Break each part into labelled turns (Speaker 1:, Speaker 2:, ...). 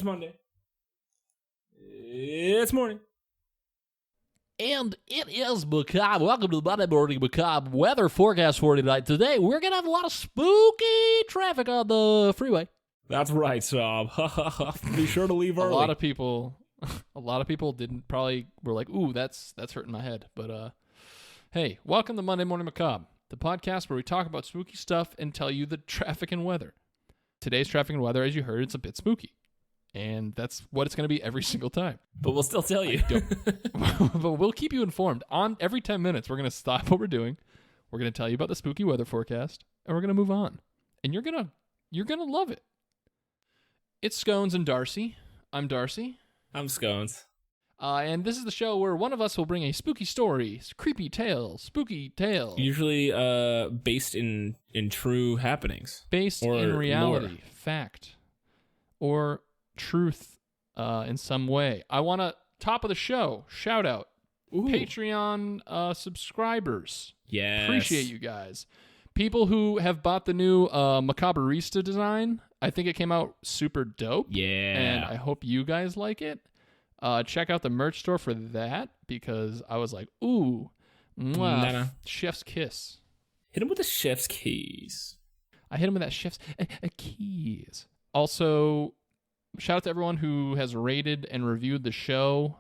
Speaker 1: It's Monday. It's morning.
Speaker 2: And it is macabre. Welcome to the Monday Morning Macabre weather forecast for tonight. Today, we're going to have a lot of spooky traffic on the freeway.
Speaker 1: That's right, Sob. Be sure to leave early.
Speaker 2: A lot of people didn't probably were like, ooh, that's hurting my head. But hey, welcome to Monday Morning Macabre, the podcast where we talk about spooky stuff and tell you the traffic and weather. Today's traffic and weather, as you heard, it's a bit spooky. And that's what it's going to be every single time.
Speaker 1: But we'll still tell you.
Speaker 2: But we'll keep you informed. On every 10 minutes, we're going to stop what we're doing. We're going to tell you about the spooky weather forecast, and we're going to move on. And you're going to love it. It's Scones and Darcy. I'm Darcy.
Speaker 1: I'm Scones.
Speaker 2: And this is the show where one of us will bring a spooky story, creepy tale, spooky tale.
Speaker 1: Usually based in true happenings.
Speaker 2: Based in reality, lore. Fact, or truth in some way. I want to, top of the show, shout out. Ooh. Patreon subscribers.
Speaker 1: Yes.
Speaker 2: Appreciate you guys. People who have bought the new Macabrista design. I think it came out super dope.
Speaker 1: Yeah.
Speaker 2: And I hope you guys like it. Check out the merch store for that, because I was like, ooh, mwah, chef's kiss.
Speaker 1: Hit him with the chef's keys.
Speaker 2: I hit him with that chef's keys. Also, shout out to everyone who has rated and reviewed the show.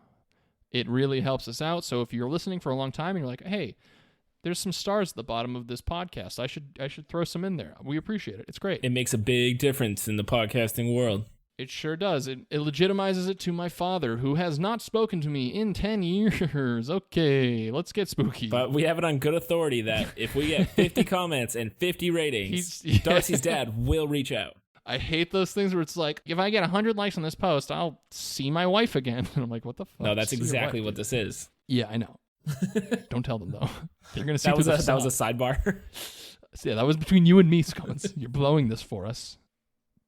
Speaker 2: It really helps us out. So if you're listening for a long time and you're like, hey, there's some stars at the bottom of this podcast, I should throw some in there. We appreciate it. It's great.
Speaker 1: It makes a big difference in the podcasting world.
Speaker 2: It sure does. It legitimizes it to my father, who has not spoken to me in 10 years. Okay, let's get spooky.
Speaker 1: But we have it on good authority that if we get 50 comments and 50 ratings, Darcy's dad will reach out.
Speaker 2: I hate those things where it's like, if I get 100 likes on this post, I'll see my wife again. And I'm like, what the fuck?
Speaker 1: No, that's exactly what this is.
Speaker 2: Yeah, I know. Don't tell them, though. They're going to see that was a
Speaker 1: sidebar.
Speaker 2: So yeah, that was between you and me, Scones. You're blowing this for us.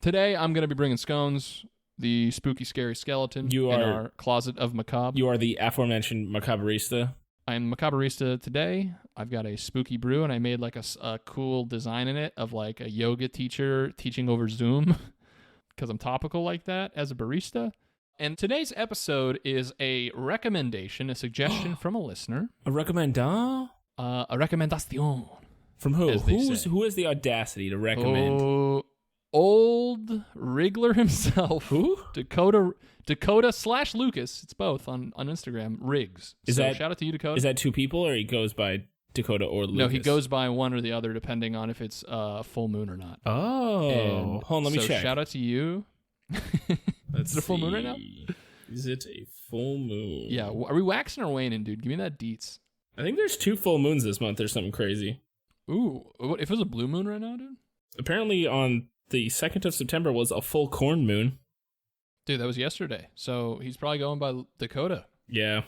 Speaker 2: Today, I'm going to be bringing Scones, the spooky, scary skeleton in our closet of macabre.
Speaker 1: You are the aforementioned Macabrista.
Speaker 2: I'm Macabrista today. I've got a spooky brew, and I made like a cool design in it of like a yoga teacher teaching over Zoom, because I'm topical like that as a barista. And today's episode is a recommendation, a suggestion from a listener.
Speaker 1: A recommendation?
Speaker 2: A recomendación.
Speaker 1: From who? Who has the audacity to recommend?
Speaker 2: Old Wriggler himself.
Speaker 1: Who?
Speaker 2: Dakota/Lucas. It's both on Instagram. Riggs. Shout out to you, Dakota.
Speaker 1: Is that two people, or he goes by Dakota or Lucas?
Speaker 2: No, he goes by one or the other depending on if it's full moon or not.
Speaker 1: Oh. Hold on, let me check.
Speaker 2: Shout out to you. Is it a full moon right now?
Speaker 1: Is it a full moon?
Speaker 2: Yeah. Are we waxing or waning, dude? Give me that deets.
Speaker 1: I think there's 2 full moons this month or something crazy.
Speaker 2: Ooh. What if it was a blue moon right now, dude?
Speaker 1: Apparently on the 2nd of September was a full corn moon.
Speaker 2: Dude, that was yesterday. So he's probably going by Dakota.
Speaker 1: Yeah.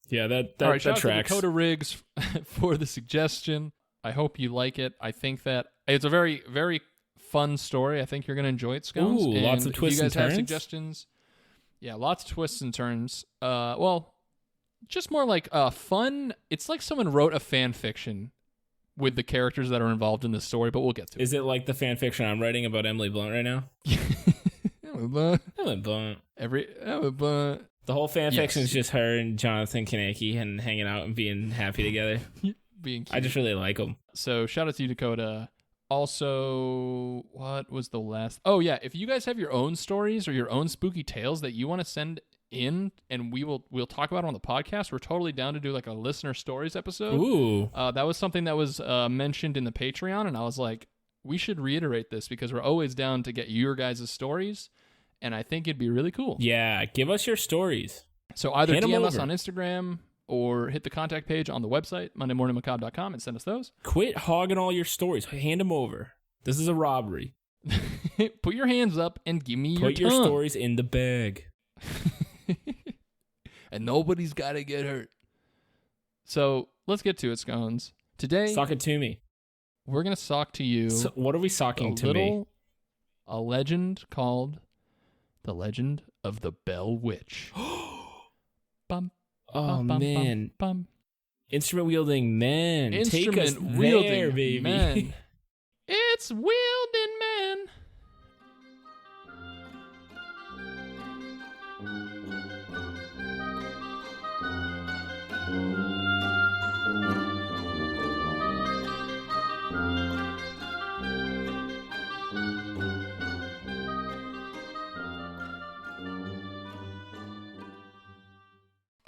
Speaker 1: Yeah, that
Speaker 2: All right,
Speaker 1: that
Speaker 2: shout
Speaker 1: tracks.
Speaker 2: out to Dakota Riggs for the suggestion. I hope you like it. I think that it's a very, very fun story. I think you're going to enjoy it, Scones.
Speaker 1: Ooh, lots of twists and turns.
Speaker 2: You guys have suggestions? Yeah, lots of twists and turns. Well, just more like fun. It's like someone wrote a fan fiction with the characters that are involved in the story, but we'll get to it.
Speaker 1: Is it like the fan fiction I'm writing about Emily Blunt right now? Emily Blunt. The whole fan fiction is just her and Jonathan Kaneki and hanging out and being happy together.
Speaker 2: Being cute.
Speaker 1: I just really like them.
Speaker 2: So shout out to you, Dakota. Also, what was the last? Oh yeah, if you guys have your own stories or your own spooky tales that you want to send in, and we'll talk about it on the podcast, we're totally down to do like a listener stories episode.
Speaker 1: Ooh.
Speaker 2: That was something that was mentioned in the Patreon, and I was like, we should reiterate this because we're always down to get your guys' stories, and I think it'd be really cool.
Speaker 1: Yeah, give us your stories.
Speaker 2: So either DM us on Instagram or hit the contact page on the website, mondaymorningmacabre.com, and send us those.
Speaker 1: Quit hogging all your stories. Hand them over. This is a robbery.
Speaker 2: Put your hands up and give me
Speaker 1: Put your stories in the bag.
Speaker 2: And nobody's got to get hurt. So let's get to it, Scones. Today,
Speaker 1: sock it to me.
Speaker 2: We're going to sock to you.
Speaker 1: So what are we socking to me?
Speaker 2: A legend called The Legend of the Bell Witch. Bum.
Speaker 1: Oh, man. Instrument wielding men.
Speaker 2: Instrument
Speaker 1: Take us
Speaker 2: wielding
Speaker 1: there, baby.
Speaker 2: Men. It's wielding men.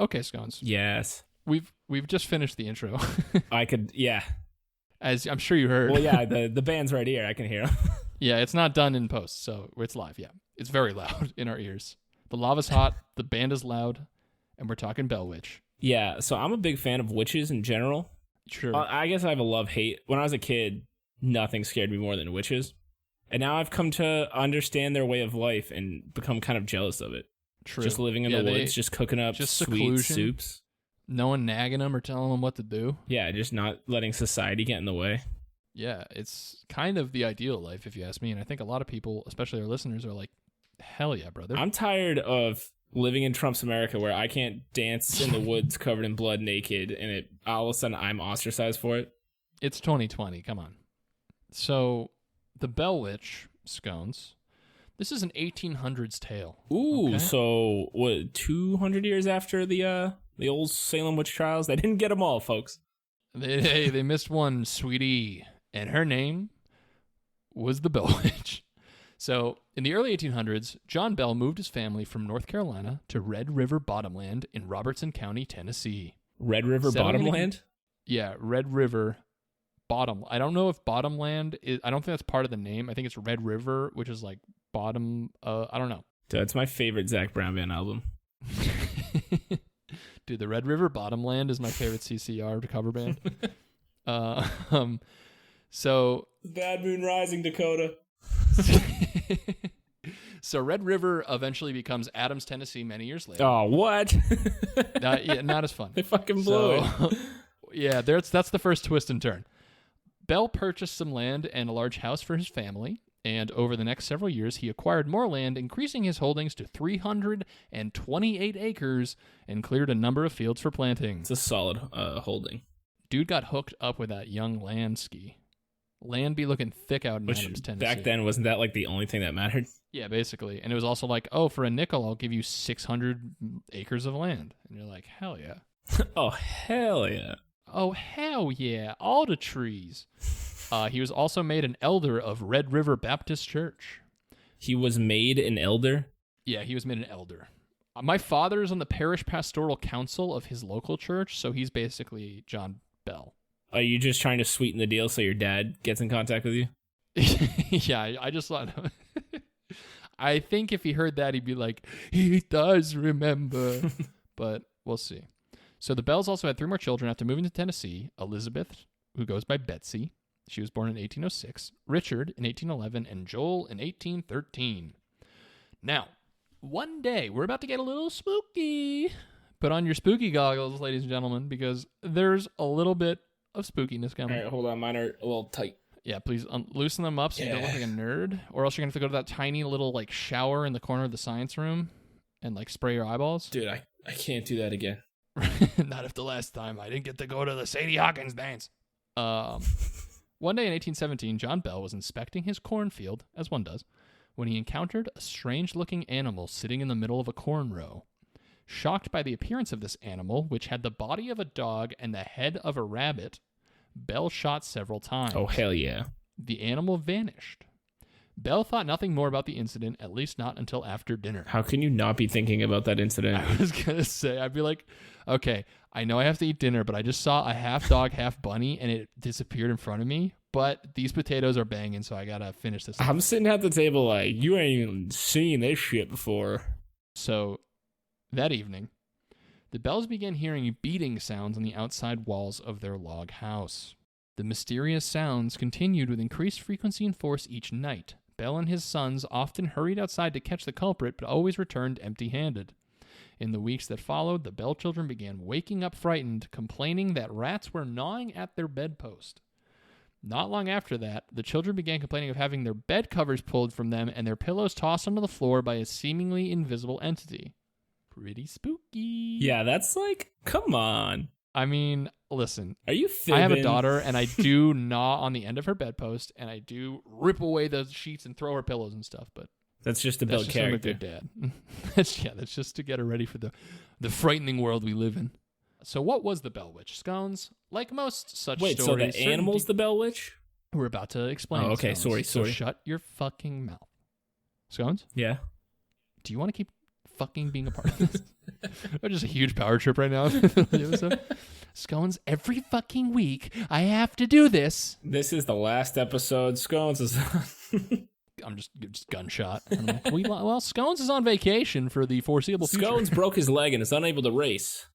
Speaker 2: Okay, Scones.
Speaker 1: Yes.
Speaker 2: We've just finished the intro.
Speaker 1: Yeah.
Speaker 2: As I'm sure you heard.
Speaker 1: Well, yeah, the band's right here. I can hear them.
Speaker 2: Yeah, it's not done in post, so it's live. Yeah, it's very loud in our ears. The lava's hot, the band is loud, and we're talking Bell Witch.
Speaker 1: Yeah, so I'm a big fan of witches in general.
Speaker 2: Sure.
Speaker 1: I guess I have a love-hate. When I was a kid, nothing scared me more than witches. And now I've come to understand their way of life and become kind of jealous of it.
Speaker 2: True.
Speaker 1: Just living in the woods, just cooking up
Speaker 2: just
Speaker 1: sweet
Speaker 2: seclusion.
Speaker 1: soups.
Speaker 2: No one nagging them or telling them what to do.
Speaker 1: Yeah, just not letting society get in the way.
Speaker 2: Yeah, it's kind of the ideal life, if you ask me. And I think a lot of people, especially our listeners, are like, hell yeah, brother.
Speaker 1: I'm tired of living in Trump's America where I can't dance in the woods covered in blood naked and all of a sudden I'm ostracized for it.
Speaker 2: It's 2020. Come on. So, the Bell Witch, Scones, this is an 1800s tale.
Speaker 1: Ooh,
Speaker 2: okay?
Speaker 1: So what, 200 years after the old Salem witch trials? They didn't get them all, folks.
Speaker 2: They missed one, sweetie. And her name was the Bell Witch. So, in the early 1800s, John Bell moved his family from North Carolina to Red River Bottomland in Robertson County, Tennessee.
Speaker 1: Red River Bottomland?
Speaker 2: Yeah, Red River Bottom. I don't know if Bottomland is. I don't think that's part of the name. I think it's Red River, which is like bottom. I don't know.
Speaker 1: Dude, that's my favorite Zach Brown Band album.
Speaker 2: Dude, the Red River Bottomland is my favorite CCR cover band. So
Speaker 1: Bad Moon Rising, Dakota.
Speaker 2: So Red River eventually becomes Adams, Tennessee many years later.
Speaker 1: Oh, what?
Speaker 2: Not as fun.
Speaker 1: They fucking blew it.
Speaker 2: Yeah, that's the first twist and turn. Bell purchased some land and a large house for his family, and over the next several years, he acquired more land, increasing his holdings to 328 acres and cleared a number of fields for planting.
Speaker 1: It's a solid holding.
Speaker 2: Dude got hooked up with that young land ski. Land be looking thick out in Adams, Tennessee.
Speaker 1: Back then, wasn't that like the only thing that mattered?
Speaker 2: Yeah, basically. And it was also like, oh, for a nickel, I'll give you 600 acres of land. And you're like, hell yeah.
Speaker 1: Oh, hell yeah.
Speaker 2: Oh, hell yeah. All the trees. He was also made an elder of Red River Baptist Church.
Speaker 1: He was made an elder?
Speaker 2: Yeah, he was made an elder. My father's on the parish pastoral council of his local church, so he's basically John Bell.
Speaker 1: Are you just trying to sweeten the deal so your dad gets in contact with you?
Speaker 2: Yeah, I just thought... I think if he heard that, he'd be like, he does remember. But we'll see. So the Bells also had 3 more children after moving to Tennessee. Elizabeth, who goes by Betsy. She was born in 1806. Richard in 1811. And Joel in 1813. Now, one day, we're about to get a little spooky. Put on your spooky goggles, ladies and gentlemen, because there's a little bit of spookiness coming.
Speaker 1: All right, hold on. Mine are a little tight.
Speaker 2: Yeah, please loosen them up so you don't look like a nerd. Or else you're going to have to go to that tiny little like shower in the corner of the science room and like spray your eyeballs.
Speaker 1: Dude, I can't do that again.
Speaker 2: Not if the last time I didn't get to go to the Sadie Hawkins dance. One day in 1817, John Bell was inspecting his cornfield, as one does, when he encountered a strange-looking animal sitting in the middle of a corn row. Shocked by the appearance of this animal, which had the body of a dog and the head of a rabbit, Bell shot several times.
Speaker 1: Oh, hell yeah.
Speaker 2: The animal vanished. Bell thought nothing more about the incident, at least not until after dinner.
Speaker 1: How can you not be thinking about that incident?
Speaker 2: I was going to say, I'd be like, okay, I know I have to eat dinner, but I just saw a half dog, half bunny, and it disappeared in front of me. But these potatoes are banging, so I got to finish this.
Speaker 1: I'm sitting at the table like, you ain't even seen this shit before.
Speaker 2: So that evening, the Bells began hearing beating sounds on the outside walls of their log house. The mysterious sounds continued with increased frequency and force each night. Bell and his sons often hurried outside to catch the culprit, but always returned empty-handed. In the weeks that followed, the Bell children began waking up frightened, complaining that rats were gnawing at their bedpost. Not long after that, the children began complaining of having their bed covers pulled from them and their pillows tossed onto the floor by a seemingly invisible entity. Pretty spooky.
Speaker 1: Yeah, that's like, come on.
Speaker 2: I mean, listen.
Speaker 1: Are you fibbing?
Speaker 2: I have a daughter, and I do gnaw on the end of her bedpost, and I do rip away the sheets and throw her pillows and stuff, but...
Speaker 1: That's just to build character.
Speaker 2: I'm a good dad. That's just to get her ready for the frightening world we live in. So what was the Bell Witch? Scones, like most such stories...
Speaker 1: Wait, so the animal's the Bell Witch?
Speaker 2: We're about to explain.
Speaker 1: Oh, okay,
Speaker 2: Scones.
Speaker 1: sorry.
Speaker 2: So shut your fucking mouth. Scones?
Speaker 1: Yeah?
Speaker 2: Do you want to keep fucking being a part of this. I'm just a huge power trip right now. Scones, every fucking week, I have to do this.
Speaker 1: This is the last episode Scones is on.
Speaker 2: I'm just gunshot. Well, Scones is on vacation for the foreseeable future.
Speaker 1: Scones broke his leg and is unable to race.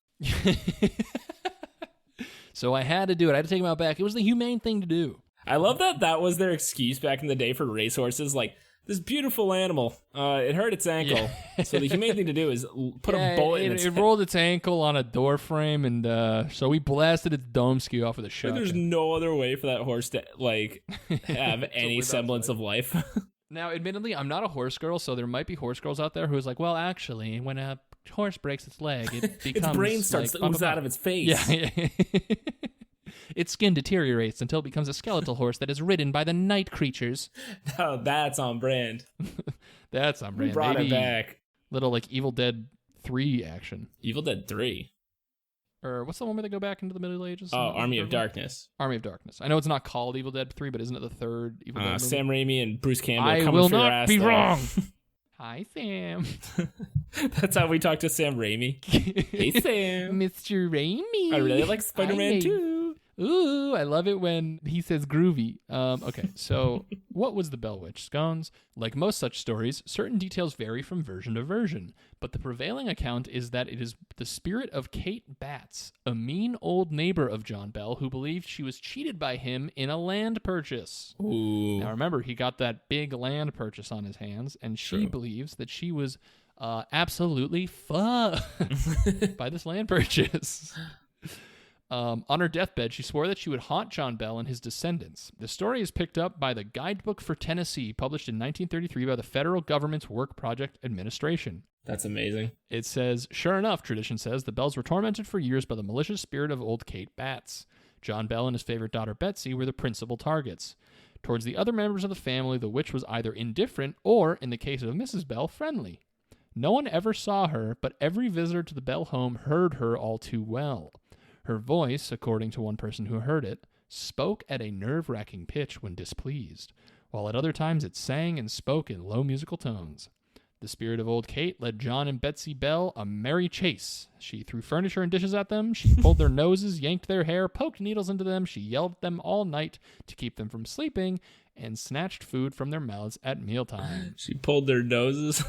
Speaker 2: So I had to do it. I had to take him out back. It was the humane thing to do.
Speaker 1: I love that was their excuse back in the day for racehorses. Like, this beautiful animal, it hurt its ankle. Yeah. So the humane thing to do is put a bullet in its head.
Speaker 2: It rolled its ankle on a door frame, and so we blasted its dome skew off with a shotgun.
Speaker 1: There's no other way for that horse to, like, have any semblance of life.
Speaker 2: Now, admittedly, I'm not a horse girl, so there might be horse girls out there who's like, well, actually, when a horse breaks its leg, it becomes...
Speaker 1: its brain starts to ooze out of its face.
Speaker 2: Yeah. Its skin deteriorates until it becomes a skeletal horse that is ridden by the night creatures.
Speaker 1: No, that's on brand.
Speaker 2: That's on brand.
Speaker 1: We brought it back.
Speaker 2: Little, like, Evil Dead 3 action.
Speaker 1: Evil Dead 3?
Speaker 2: Or what's the one where they go back into the Middle Ages?
Speaker 1: Oh, Army of Darkness.
Speaker 2: Army of Darkness. I know it's not called Evil Dead 3, but isn't it the third Evil Dead movie?
Speaker 1: Sam Raimi and Bruce Campbell
Speaker 2: I
Speaker 1: coming
Speaker 2: will
Speaker 1: for your
Speaker 2: not
Speaker 1: ass,
Speaker 2: be
Speaker 1: though.
Speaker 2: wrong. Hi, Sam.
Speaker 1: That's how we talk to Sam Raimi. Hey, Sam.
Speaker 2: Mr. Raimi.
Speaker 1: I really like Spider-Man too.
Speaker 2: Ooh, I love it when he says groovy. Okay, so what was the Bell Witch? Scones? Like most such stories, certain details vary from version to version, but the prevailing account is that it is the spirit of Kate Batts, a mean old neighbor of John Bell who believed she was cheated by him in a land purchase.
Speaker 1: Ooh.
Speaker 2: Now remember, he got that big land purchase on his hands, and she believes that she was absolutely fucked by this land purchase. On her deathbed, she swore that she would haunt John Bell and his descendants. The story is picked up by the Guidebook for Tennessee, published in 1933 by the federal government's Work Project Administration.
Speaker 1: That's amazing.
Speaker 2: It says, sure enough, tradition says, the Bells were tormented for years by the malicious spirit of old Kate Batts. John Bell and his favorite daughter Betsy were the principal targets. Towards the other members of the family, the witch was either indifferent or, in the case of Mrs. Bell, friendly. No one ever saw her, but every visitor to the Bell home heard her all too well. Her voice, according to one person who heard it, spoke at a nerve-wracking pitch when displeased, while at other times it sang and spoke in low musical tones. The spirit of old Kate led John and Betsy Bell a merry chase. She threw furniture and dishes at them, she pulled their noses, yanked their hair, poked needles into them, she yelled at them all night to keep them from sleeping, and snatched food from their mouths at mealtime.
Speaker 1: She pulled their noses.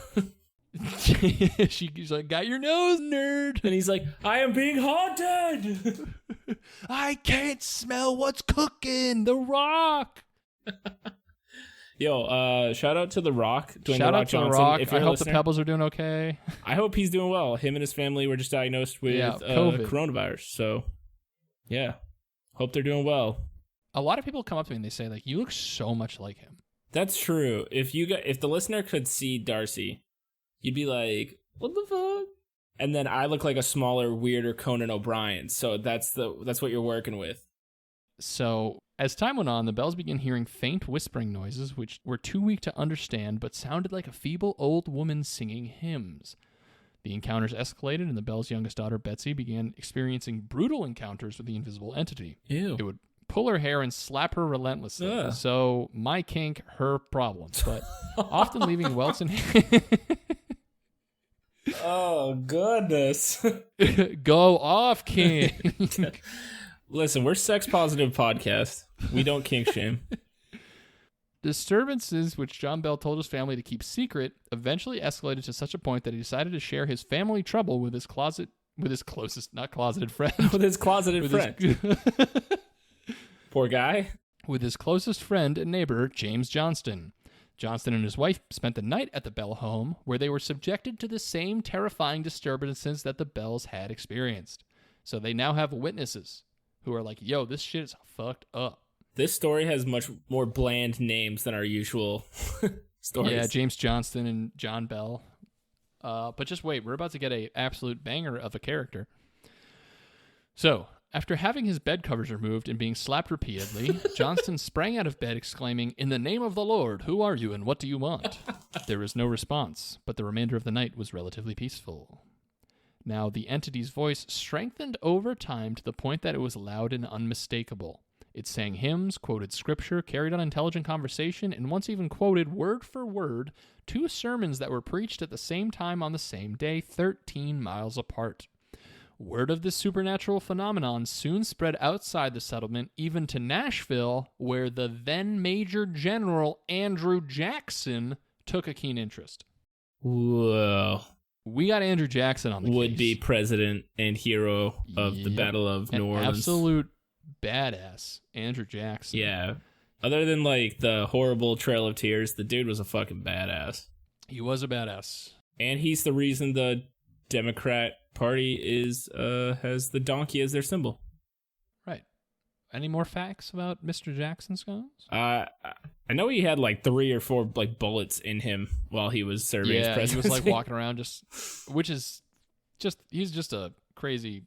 Speaker 2: She's like, got your nose, nerd.
Speaker 1: And he's like, I am being haunted.
Speaker 2: I can't smell what's cooking. The Rock.
Speaker 1: Yo, shout out to The Rock.
Speaker 2: Shout out to The Rock. I hope the Pebbles are doing okay.
Speaker 1: I hope he's doing well. Him and his family were just diagnosed with coronavirus. So, yeah. Hope they're doing well.
Speaker 2: A lot of people come up to me and they say, like, you look so much like him.
Speaker 1: That's true. If the listener could see Darcy, you'd be like, what the fuck? And then I look like a smaller, weirder Conan O'Brien. So that's what you're working with.
Speaker 2: So as time went on, the Bells began hearing faint whispering noises, which were too weak to understand, but sounded like a feeble old woman singing hymns. The encounters escalated, and the Bells' youngest daughter, Betsy, began experiencing brutal encounters with the invisible entity.
Speaker 1: Ew.
Speaker 2: It would pull her hair and slap her relentlessly. Ugh. So my kink, her problem. But often leaving welts in...
Speaker 1: Oh, goodness.
Speaker 2: Go off, king.
Speaker 1: Listen, we're sex positive podcast. We don't kink shame.
Speaker 2: Disturbances, which John Bell told his family to keep secret, eventually escalated to such a point that he decided to share his family trouble with his closeted friend.
Speaker 1: Poor guy.
Speaker 2: With his closest friend and neighbor, James Johnston. Johnston and his wife spent the night at the Bell home, where they were subjected to the same terrifying disturbances that the Bells had experienced. So they now have witnesses who are like, yo, this shit is fucked up.
Speaker 1: This story has much more bland names than our usual stories.
Speaker 2: Yeah, James Johnston and John Bell. But just wait, we're about to get a absolute banger of a character. So, after having his bed covers removed and being slapped repeatedly, Johnston sprang out of bed exclaiming, "In the name of the Lord, who are you and what do you want?" There was no response, but the remainder of the night was relatively peaceful. Now, the entity's voice strengthened over time to the point that it was loud and unmistakable. It sang hymns, quoted scripture, carried on intelligent conversation, and once even quoted, word for word, 2 sermons that were preached at the same time on the same day, 13 miles apart. Word of this supernatural phenomenon soon spread outside the settlement, even to Nashville, where the then Major General Andrew Jackson took a keen interest.
Speaker 1: Whoa.
Speaker 2: We got Andrew Jackson on the
Speaker 1: Would
Speaker 2: case.
Speaker 1: be president and hero of the Battle of New Orleans.
Speaker 2: Absolute badass, Andrew Jackson.
Speaker 1: Yeah. Other than, like, the horrible Trail of Tears, the dude was a fucking badass.
Speaker 2: He was a badass.
Speaker 1: And he's the reason the Democrat Party has the donkey as their symbol.
Speaker 2: Right. Any more facts about Mr. Jackson's guns?
Speaker 1: I know he had like 3 or 4 like bullets in him while he was serving as president.
Speaker 2: He was like walking around he's just a crazy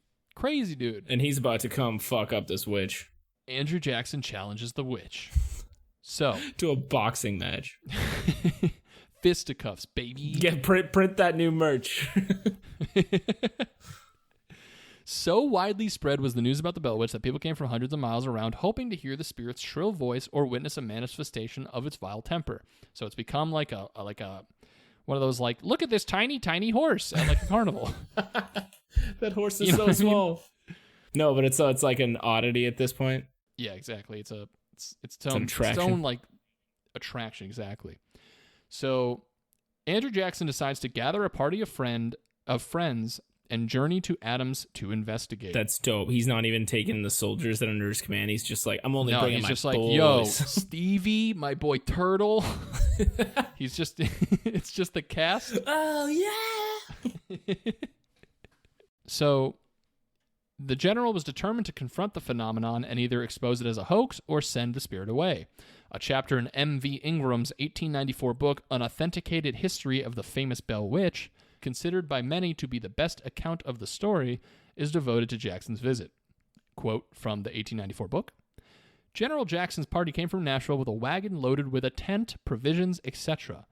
Speaker 2: dude.
Speaker 1: And he's about to come fuck up this witch.
Speaker 2: Andrew Jackson challenges the witch. So
Speaker 1: to a boxing match.
Speaker 2: Fisticuffs, baby.
Speaker 1: Yeah, print that new merch.
Speaker 2: So widely spread was the news about the Bell Witch that people came from hundreds of miles around hoping to hear the spirit's shrill voice or witness a manifestation of its vile temper. So it's become like a one of those like, look at this tiny horse at like a carnival.
Speaker 1: That horse is so small. No, but it's like an oddity at this point.
Speaker 2: Yeah, exactly. It's its own like attraction, exactly. So Andrew Jackson decides to gather a party of friends and journey to Adams to investigate.
Speaker 1: That's dope. He's not even taking the soldiers that are under his command. He's just like, I'm only bringing my boys.
Speaker 2: He's just like, yo, Stevie, my boy Turtle. It's just the cast.
Speaker 1: Oh, yeah.
Speaker 2: So the general was determined to confront the phenomenon and either expose it as a hoax or send the spirit away. A chapter in M.V. Ingram's 1894 book, An Authenticated History of the Famous Bell Witch, considered by many to be the best account of the story, is devoted to Jackson's visit. Quote from the 1894 book, General Jackson's party came from Nashville with a wagon loaded with a tent, provisions, etc.,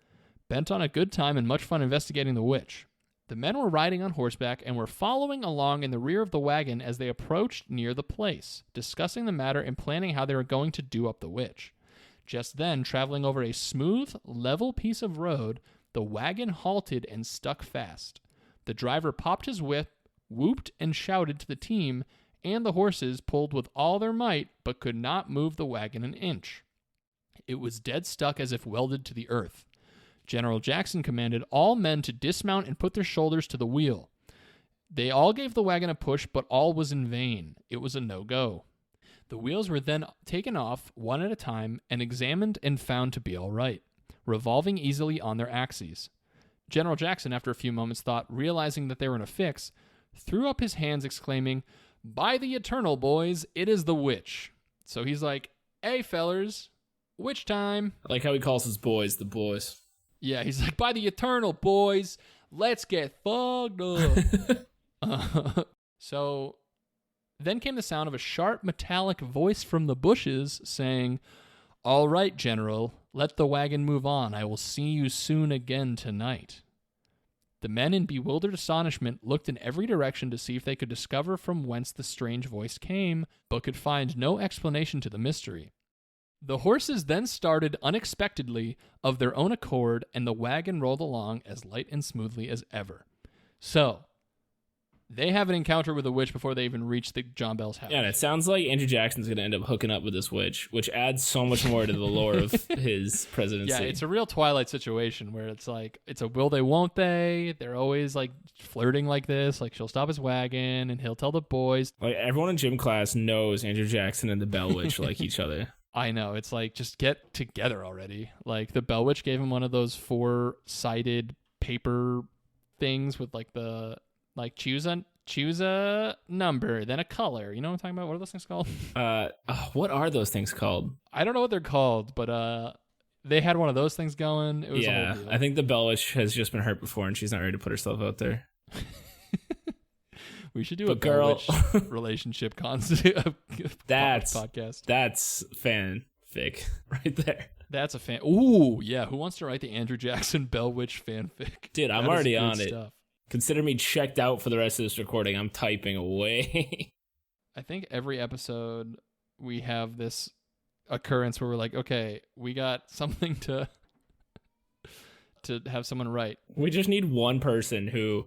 Speaker 2: bent on a good time and much fun investigating the witch. The men were riding on horseback and were following along in the rear of the wagon as they approached near the place, discussing the matter and planning how they were going to do up the witch. Just then, traveling over a smooth, level piece of road, the wagon halted and stuck fast. The driver popped his whip, whooped and shouted to the team, and the horses pulled with all their might, but could not move the wagon an inch. It was dead stuck as if welded to the earth. General Jackson commanded all men to dismount and put their shoulders to the wheel. They all gave the wagon a push, but all was in vain. It was a no-go. The wheels were then taken off one at a time and examined and found to be all right, revolving easily on their axes. General Jackson, after a few moments' thought, realizing that they were in a fix, threw up his hands exclaiming, "By the eternal, boys, it is the witch." So he's like, "Hey, fellers, witch time."
Speaker 1: I like how he calls his boys the boys.
Speaker 2: Yeah, he's like, "By the eternal, boys, let's get fucked up." So then came the sound of a sharp metallic voice from the bushes saying, "All right, General, let the wagon move on. I will see you soon again tonight." The men in bewildered astonishment looked in every direction to see if they could discover from whence the strange voice came, but could find no explanation to the mystery. The horses then started unexpectedly of their own accord, and the wagon rolled along as light and smoothly as ever. So, they have an encounter with a witch before they even reach the John Bell's house.
Speaker 1: Yeah, and it sounds like Andrew Jackson's going to end up hooking up with this witch, which adds so much more to the lore of his presidency.
Speaker 2: Yeah, it's a real Twilight situation where it's like, it's a will they, won't they? They're always like flirting like this. Like she'll stop his wagon and he'll tell the boys.
Speaker 1: Like everyone in gym class knows Andrew Jackson and the Bell Witch like each other.
Speaker 2: I know. It's like, just get together already. Like the Bell Witch gave him one of those 4-sided paper things with like the... Like choose a number, then a color. You know what I'm talking about? What are those things called?
Speaker 1: What are those things called?
Speaker 2: I don't know what they're called, but they had one of those things going. It was a whole deal.
Speaker 1: I think the Bell Witch has just been hurt before, and she's not ready to put herself out there.
Speaker 2: We should do a Bell Witch relationship podcast.
Speaker 1: That's fanfic right there.
Speaker 2: That's a fan. Ooh, yeah. Who wants to write the Andrew Jackson Bell Witch fanfic?
Speaker 1: Dude, I'm already on it. Stuff. Consider me checked out for the rest of this recording. I'm typing away.
Speaker 2: I think every episode we have this occurrence where we're like, okay, we got something to have someone write.
Speaker 1: We just need one person who,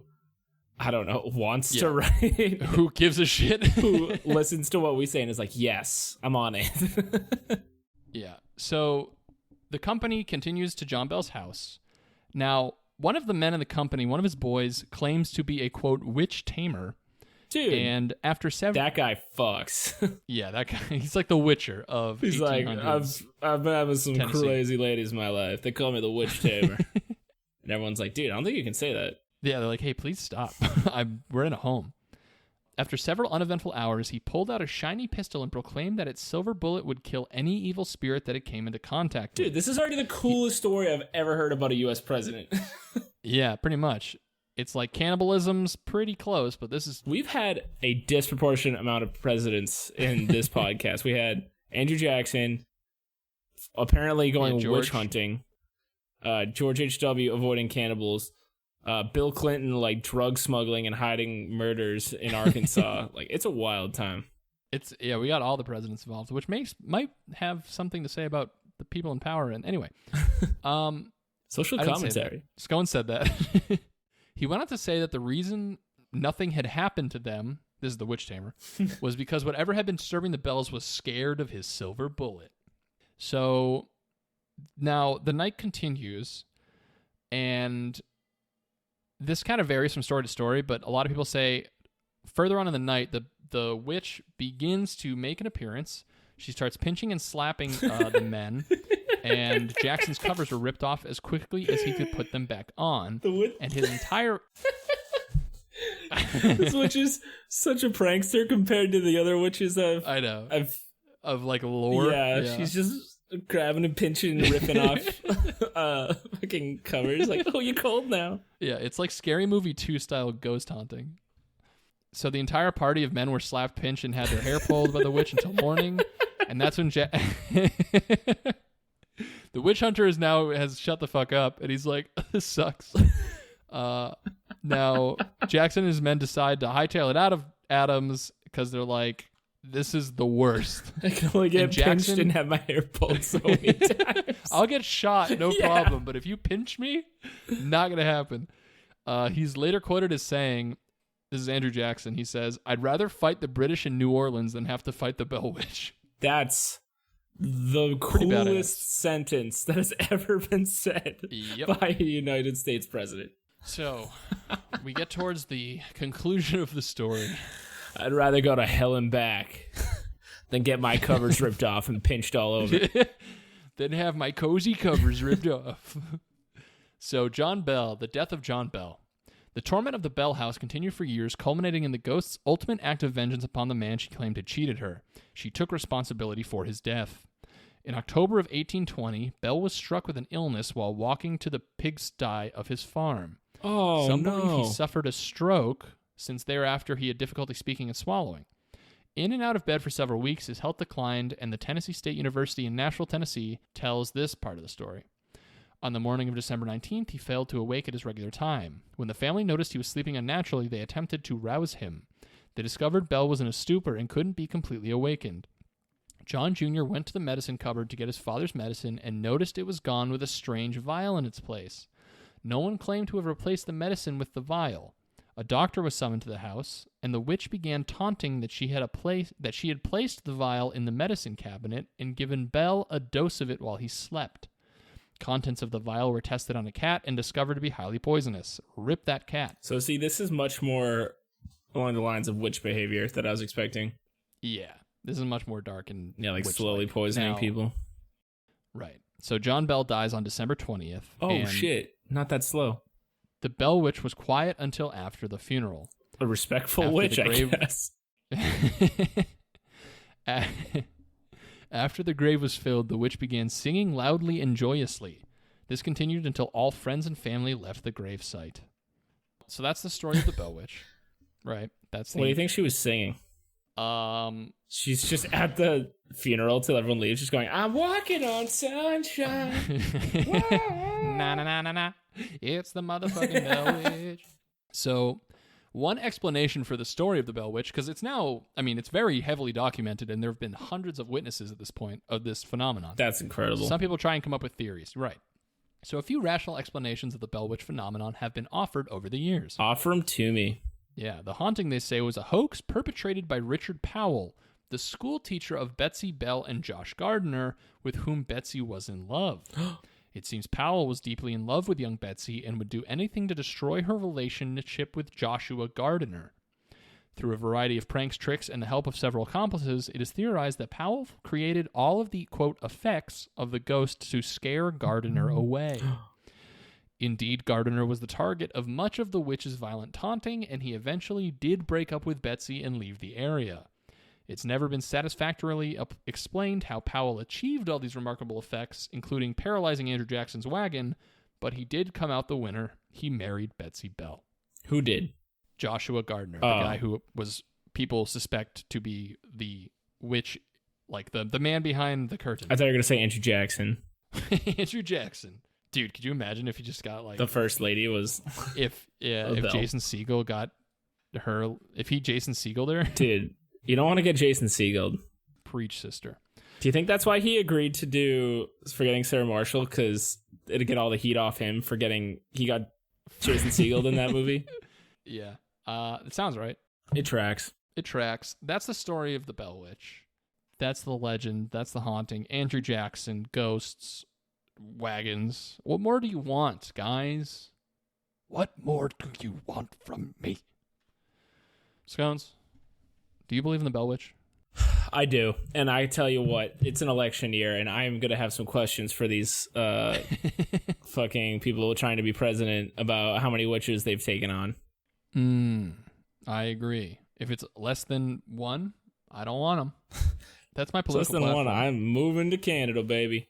Speaker 1: I don't know, wants to write.
Speaker 2: Who gives a shit.
Speaker 1: Who listens to what we say and is like, yes, I'm on it.
Speaker 2: Yeah. So the company continues to John Bell's house. Now, one of the men in the company, one of his boys, claims to be a, quote, witch tamer.
Speaker 1: Dude.
Speaker 2: And after several...
Speaker 1: That guy fucks.
Speaker 2: Yeah, that guy. He's like the Witcher of
Speaker 1: He's like, I've been having some
Speaker 2: Tennessee.
Speaker 1: crazy ladies in my life. They call me the witch tamer. And everyone's like, dude, I don't think you can say that.
Speaker 2: Yeah, they're like, hey, please stop. We're in a home. After several uneventful hours, he pulled out a shiny pistol and proclaimed that its silver bullet would kill any evil spirit that it came into contact with.
Speaker 1: Dude, this is already the coolest story I've ever heard about a U.S. president.
Speaker 2: Yeah, pretty much. It's like cannibalism's pretty close, but this is...
Speaker 1: We've had a disproportionate amount of presidents in this podcast. We had Andrew Jackson, apparently going witch hunting, George H.W. avoiding cannibals, Bill Clinton like drug smuggling and hiding murders in Arkansas. Like, it's a wild time.
Speaker 2: We got all the presidents involved, which might have something to say about the people in power. And anyway,
Speaker 1: social commentary.
Speaker 2: Scone said that. He went on to say that the reason nothing had happened to them, this is the witch tamer, was because whatever had been disturbing the Bells was scared of his silver bullet. So now the night continues, and this kind of varies from story to story, but a lot of people say further on in the night, the witch begins to make an appearance. She starts pinching and slapping the men, and Jackson's covers were ripped off as quickly as he could put them back on. And his entire...
Speaker 1: This witch is such a prankster compared to the other witches
Speaker 2: I know. Of like lore.
Speaker 1: Yeah, she's just grabbing and pinching and ripping off fucking covers. Like, oh, you're cold now.
Speaker 2: Yeah, it's like Scary Movie 2 style ghost haunting. So the entire party of men were slapped, pinched, and had their hair pulled by the witch until morning. And that's when the witch hunter has shut the fuck up, and he's like, this sucks. Now, Jackson and his men decide to hightail it out of Adams because they're like, this is the worst.
Speaker 1: I can only get pinched and have my hair pulled so many times.
Speaker 2: I'll get shot, no problem, but if you pinch me, not going to happen. He's later quoted as saying, this is Andrew Jackson, he says, I'd rather fight the British in New Orleans than have to fight the Bell Witch.
Speaker 1: That's the coolest sentence that has ever been said by a United States president.
Speaker 2: So, we get towards the conclusion of the story.
Speaker 1: I'd rather go to hell and back than get my covers ripped off and pinched all over.
Speaker 2: Than have my cozy covers ripped off. So, John Bell, the death of John Bell. The torment of the Bell House continued for years, culminating in the ghost's ultimate act of vengeance upon the man she claimed had cheated her. She took responsibility for his death. In October of 1820, Bell was struck with an illness while walking to the pigsty of his farm.
Speaker 1: Oh,
Speaker 2: Some believe he suffered a stroke, since thereafter he had difficulty speaking and swallowing. In and out of bed for several weeks, his health declined, and the Tennessee State University in Nashville, Tennessee, tells this part of the story. On the morning of December 19th, he failed to awake at his regular time. When the family noticed he was sleeping unnaturally, they attempted to rouse him. They discovered Bell was in a stupor and couldn't be completely awakened. John Jr. went to the medicine cupboard to get his father's medicine and noticed it was gone with a strange vial in its place. No one claimed to have replaced the medicine with the vial. A doctor was summoned to the house, and the witch began taunting that she had placed the vial in the medicine cabinet and given Bell a dose of it while he slept. Contents of the vial were tested on a cat and discovered to be highly poisonous. Rip that cat.
Speaker 1: So see, this is much more along the lines of witch behavior that I was expecting.
Speaker 2: Yeah, this is much more dark and
Speaker 1: like slowly poisoning people.
Speaker 2: Right. So John Bell dies on December 20th.
Speaker 1: Oh shit, not that slow.
Speaker 2: The Bell Witch was quiet until after the funeral.
Speaker 1: A respectful witch, I guess.
Speaker 2: After the grave was filled, the witch began singing loudly and joyously. This continued until all friends and family left the grave site. So that's the story of the Bell Witch. Right. What
Speaker 1: do you think she was singing? She's just at the funeral till everyone leaves, just going, I'm walking on sunshine.
Speaker 2: Na na na na na. It's the motherfucking Bell Witch. So One explanation for the story of the Bell Witch, because it's now, I mean, it's very heavily documented, and there have been hundreds of witnesses at this point of this phenomenon.
Speaker 1: That's incredible.
Speaker 2: Some people try and come up with theories. Right. So a few rational explanations of the Bell Witch phenomenon have been offered over the years.
Speaker 1: Offer them to me.
Speaker 2: Yeah, the haunting, they say, was a hoax perpetrated by Richard Powell, the school teacher of Betsy Bell and Josh Gardner, with whom Betsy was in love. It seems Powell was deeply in love with young Betsy and would do anything to destroy her relationship with Joshua Gardner. Through a variety of pranks, tricks, and the help of several accomplices, it is theorized that Powell created all of the, quote, effects of the ghost to scare Gardner away. Indeed, Gardner was the target of much of the witch's violent taunting, and he eventually did break up with Betsy and leave the area. It's never been satisfactorily explained how Powell achieved all these remarkable effects, including paralyzing Andrew Jackson's wagon, but he did come out the winner. He married Betsy Bell.
Speaker 1: Who did?
Speaker 2: Joshua Gardner, the guy who was people suspect to be the witch, like the man behind the curtain.
Speaker 1: I thought you were going to say Andrew Jackson.
Speaker 2: Andrew Jackson. Dude, could you imagine if he just got like...
Speaker 1: The first lady was...
Speaker 2: if Jason Segel got her... If he Jason Segel'd her...
Speaker 1: Dude, you don't want to get Jason Segel'd.
Speaker 2: Preach, sister.
Speaker 1: Do you think that's why he agreed to do Forgetting Sarah Marshall? Because it'd get all the heat off him for getting... He got Jason Segel'd in that movie?
Speaker 2: Yeah. It sounds right.
Speaker 1: It tracks.
Speaker 2: It tracks. That's the story of the Bell Witch. That's the legend. That's the haunting. Andrew Jackson, ghosts, wagons. What more do you want, guys? What more do you want from me? Scones, do you believe in the Bell Witch?
Speaker 1: I do. And I tell you what, it's an election year, and I'm going to have some questions for these fucking people trying to be president about how many witches they've taken on.
Speaker 2: I agree. If it's less than one, I don't want them. That's my political
Speaker 1: less than
Speaker 2: platform.
Speaker 1: one, I'm moving to Canada, baby.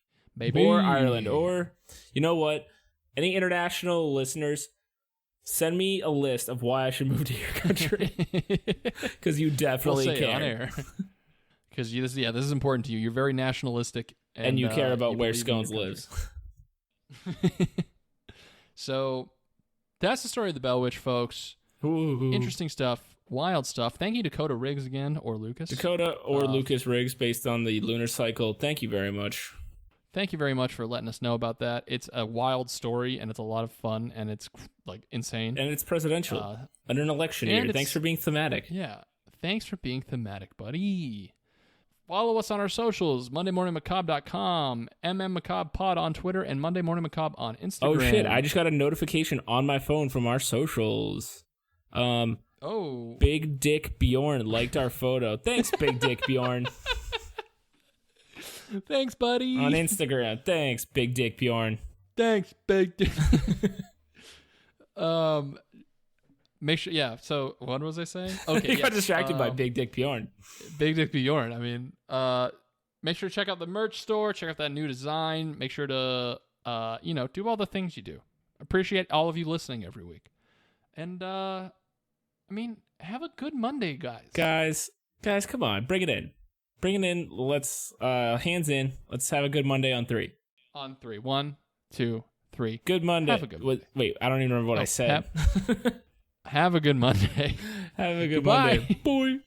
Speaker 1: Or Ireland. Or, you know what? Any international listeners, send me a list of why I should move to your country. Because you definitely
Speaker 2: we'll say
Speaker 1: care.
Speaker 2: It on air. Because this is important to you. You're very nationalistic.
Speaker 1: And you care about where Scones lives.
Speaker 2: So, that's the story of the Bell Witch, folks.
Speaker 1: Ooh.
Speaker 2: Interesting stuff. Wild stuff. Thank you, Dakota Riggs, again, or Lucas.
Speaker 1: Dakota or Lucas Riggs, based on the lunar cycle. Thank you very much.
Speaker 2: Thank you very much for letting us know about that. It's a wild story, and it's a lot of fun, and it's like insane.
Speaker 1: And it's presidential under an election year. Thanks for being thematic.
Speaker 2: Yeah. Thanks for being thematic, buddy. Follow us on our socials, MondayMorningMacabre.com, MMMacabrePod on Twitter, and Monday Morning Macabre on Instagram.
Speaker 1: Oh, shit. I just got a notification on my phone from our socials. Big Dick Bjorn liked our photo. Thanks, Big Dick Bjorn.
Speaker 2: Thanks, buddy.
Speaker 1: On Instagram. Thanks, Big Dick Bjorn.
Speaker 2: Thanks, Big Dick. Make sure, yeah. So, what was I saying? Okay,
Speaker 1: you got distracted by Big Dick Bjorn.
Speaker 2: Big Dick Bjorn. I mean, make sure to check out the merch store. Check out that new design. Make sure to, do all the things you do. Appreciate all of you listening every week. And, have a good Monday, guys.
Speaker 1: Guys, come on. Bring it in. Bring it in. Let's, hands in. Let's have a good Monday on 3.
Speaker 2: On 3. 1, 2, 3.
Speaker 1: Good Monday.
Speaker 2: Have a good Monday.
Speaker 1: Wait, I don't even remember what I said.
Speaker 2: Have a good Monday.
Speaker 1: Have a good
Speaker 2: Goodbye.
Speaker 1: Monday. Boy.